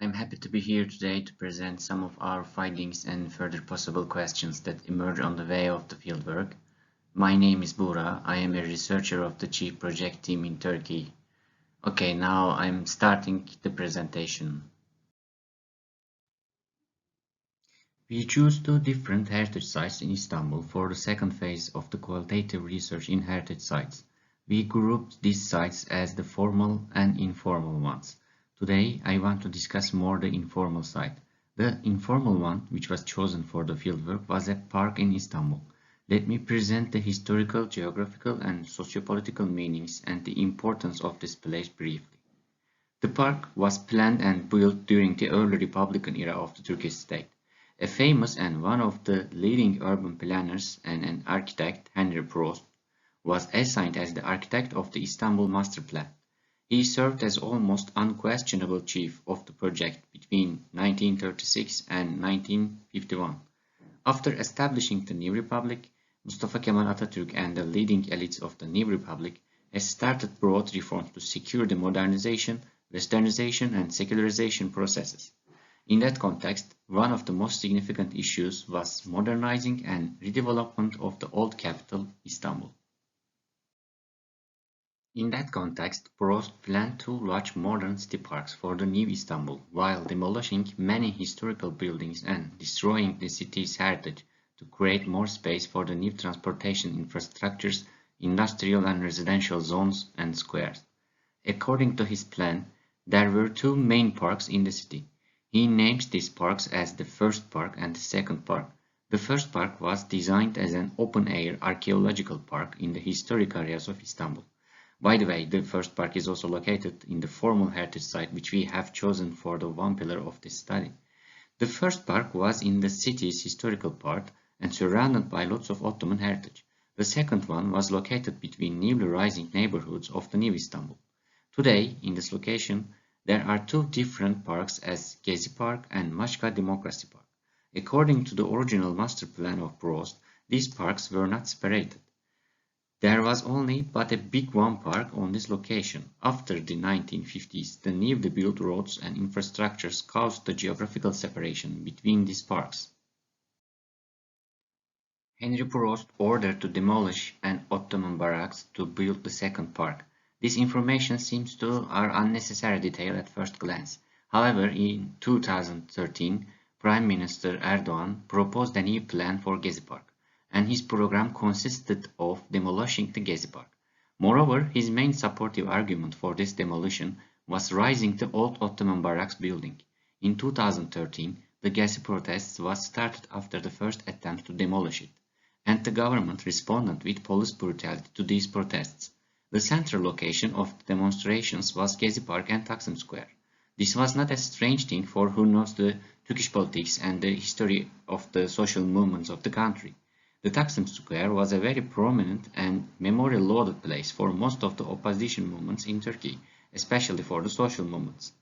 I'm happy to be here today to present some of our findings and further possible questions that emerge on the way of the fieldwork. My name is Buğra. I am a researcher of the Chief Project team in Turkey. Okay, now I'm starting the presentation. We choose two different heritage sites in Istanbul for the second phase of the qualitative research in heritage sites. We grouped these sites as the formal and informal ones. Today, I want to discuss more the informal site. The informal one, which was chosen for the fieldwork, was a park in Istanbul. Let me present the historical, geographical, and sociopolitical meanings and the importance of this place briefly. The park was planned and built during the early Republican era of the Turkish state. A famous and one of the leading urban planners and an architect, Henry Prost, was assigned as the architect of the Istanbul Master Plan. He served as almost unquestionable chief of the project between 1936 and 1951. After establishing the new republic, Mustafa Kemal Atatürk and the leading elites of the new republic has started broad reforms to secure the modernization, westernization, and secularization processes. In that context, one of the most significant issues was modernizing and redevelopment of the old capital, Istanbul. In that context, Prost planned two large modern city parks for the new Istanbul, while demolishing many historical buildings and destroying the city's heritage to create more space for the new transportation infrastructures, industrial and residential zones, and squares. According to his plan, there were two main parks in the city. He names these parks as the first park and the second park. The first park was designed as an open-air archaeological park in the historic areas of Istanbul. By the way, the first park is also located in the formal heritage site which we have chosen for the one pillar of this study. The first park was in the city's historical part and surrounded by lots of Ottoman heritage. The second one was located between newly rising neighborhoods of the new Istanbul. Today, in this location, there are two different parks as Gezi Park and Maçka Democracy Park. According to the original master plan of Prost, these parks were not separated. There was only but a big one park on this location. After the 1950s, the newly built roads and infrastructures caused the geographical separation between these parks. Henry Prost ordered to demolish an Ottoman barracks to build the second park. This information seems to are unnecessary detail at first glance. However, in 2013, Prime Minister Erdogan proposed a new plan for Gezi Park, and his program consisted of demolishing the Gezi Park. Moreover, his main supportive argument for this demolition was razing the old Ottoman barracks building. In 2013, the Gezi protests was started after the first attempt to demolish it, and the government responded with police brutality to these protests. The central location of the demonstrations was Gezi Park and Taksim Square. This was not a strange thing for who knows the Turkish politics and the history of the social movements of the country. The Taksim Square was a very prominent and memorial-loaded place for most of the opposition movements in Turkey, especially for the social movements.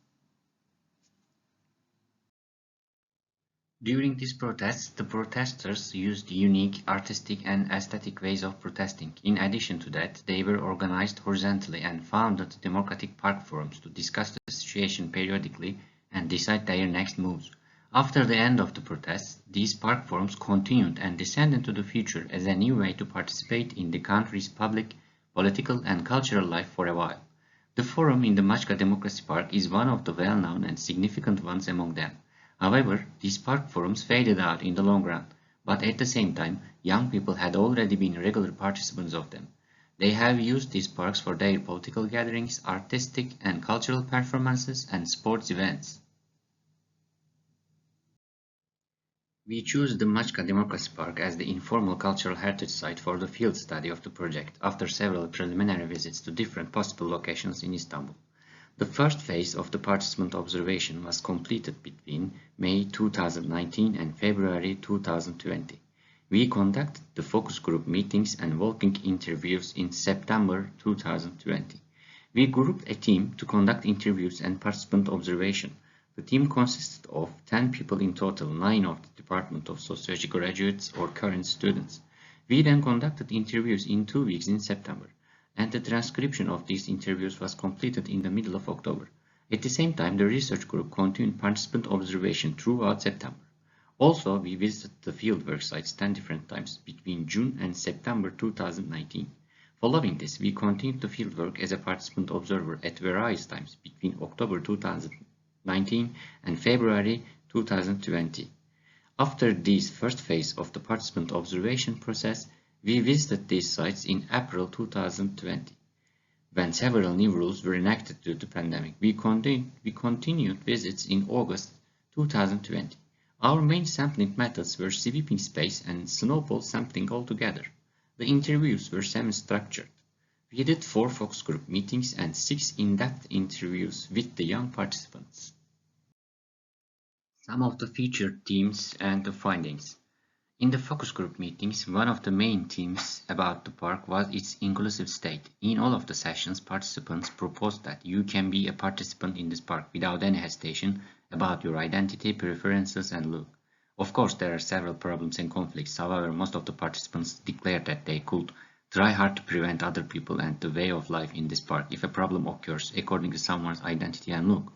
During these protests, the protesters used unique artistic and aesthetic ways of protesting. In addition to that, they were organized horizontally and founded democratic park forums to discuss the situation periodically and decide their next moves. After the end of the protests, these park forums continued and descended into the future as a new way to participate in the country's public, political, and cultural life for a while. The forum in the Maçka Democracy Park is one of the well-known and significant ones among them. However, these park forums faded out in the long run, but at the same time, young people had already been regular participants of them. They have used these parks for their political gatherings, artistic and cultural performances, and sports events. We choose the Maçka Democracy Park as the informal cultural heritage site for the field study of the project after several preliminary visits to different possible locations in Istanbul. The first phase of the participant observation was completed between May 2019 and February 2020. We conducted the focus group meetings and walking interviews in September 2020. We grouped a team to conduct interviews and participant observation. The team consisted of 10 people in total, 9 of the Department of Sociology graduates or current students. We then conducted interviews in 2 weeks in September, and the transcription of these interviews was completed in the middle of October. At the same time, the research group continued participant observation throughout September. Also, we visited the fieldwork sites 10 different times between June and September 2019. Following this, we continued the fieldwork as a participant observer at various times between October 2019 and February 2020. After this first phase of the participant observation process, we visited these sites in April 2020. When several new rules were enacted due to the pandemic, we continued visits in August 2020. Our main sampling methods were sweeping space and snowball sampling altogether. The interviews were semi-structured. We did 4 focus group meetings and 6 in-depth interviews with the young participants. Some of the featured themes and the findings. In the focus group meetings, one of the main themes about the park was its inclusive state. In all of the sessions, participants proposed that you can be a participant in this park without any hesitation about your identity, preferences, and look. Of course, there are several problems and conflicts. However, most of the participants declared that they could try hard to prevent other people and the way of life in this park if a problem occurs according to someone's identity and look.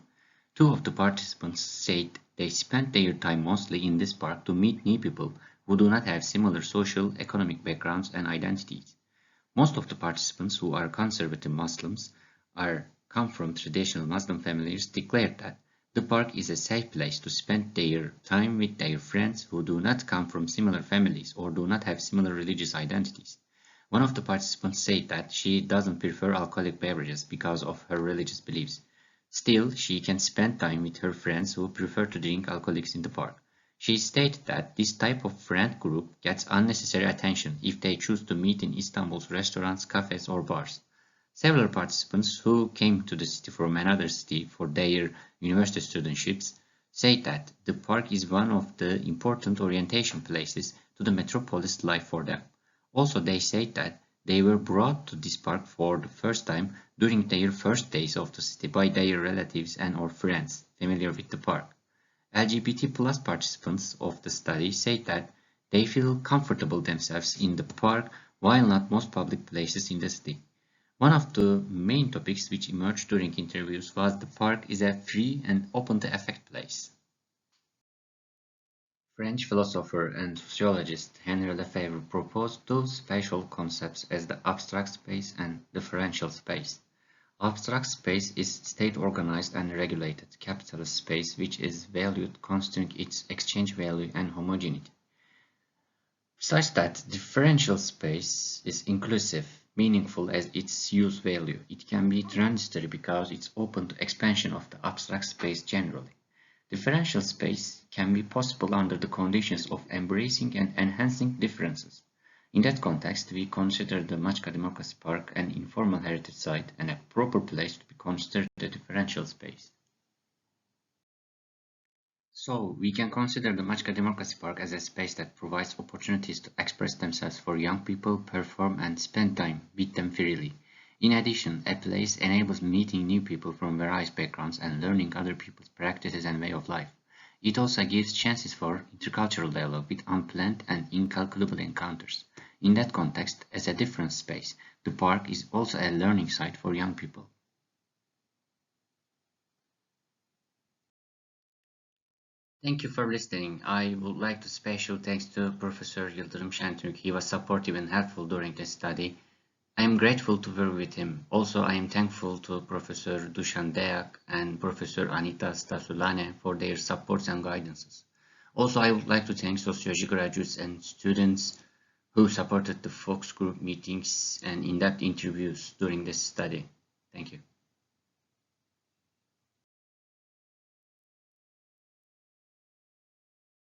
2 of the participants said they spent their time mostly in this park to meet new people who do not have similar social, economic backgrounds and identities. Most of the participants who are conservative Muslims or come from traditional Muslim families declared that the park is a safe place to spend their time with their friends who do not come from similar families or do not have similar religious identities. One of the participants said that she doesn't prefer alcoholic beverages because of her religious beliefs. Still, she can spend time with her friends who prefer to drink alcoholics in the park. She stated that this type of friend group gets unnecessary attention if they choose to meet in Istanbul's restaurants, cafes, or bars. Several participants who came to the city from another city for their university studentships said that the park is one of the important orientation places to the metropolis life for them. Also, they said that they were brought to this park for the first time during their first days of the city by their relatives and or friends familiar with the park. LGBT plus participants of the study say that they feel comfortable themselves in the park while not most public places in the city. One of the main topics which emerged during interviews was the park is a free and open to affect place. French philosopher and sociologist Henri Lefebvre proposed 2 spatial concepts as the abstract space and differential space. Abstract space is state-organized and regulated capitalist space which is valued considering its exchange value and homogeneity. Such that differential space is inclusive, meaningful as its use value. It can be transitory because it's open to expansion of the abstract space generally. Differential space can be possible under the conditions of embracing and enhancing differences. In that context, we consider the Maçka Democracy Park an informal heritage site and a proper place to be considered a differential space. So, we can consider the Maçka Democracy Park as a space that provides opportunities to express themselves for young people, perform and spend time with them freely. In addition, a place enables meeting new people from various backgrounds and learning other people's practices and way of life. It also gives chances for intercultural dialogue with unplanned and incalculable encounters. In that context, as a different space, the park is also a learning site for young people. Thank you for listening. I would like to special thanks to Professor Yıldırım Şentürk. He was supportive and helpful during this study. I am grateful to work with him. Also, I am thankful to Professor Dušan Deak and Professor Anita Stasulane for their supports and guidances. Also, I would like to thank sociology graduates and students who supported the focus group meetings and in-depth interviews during this study. Thank you.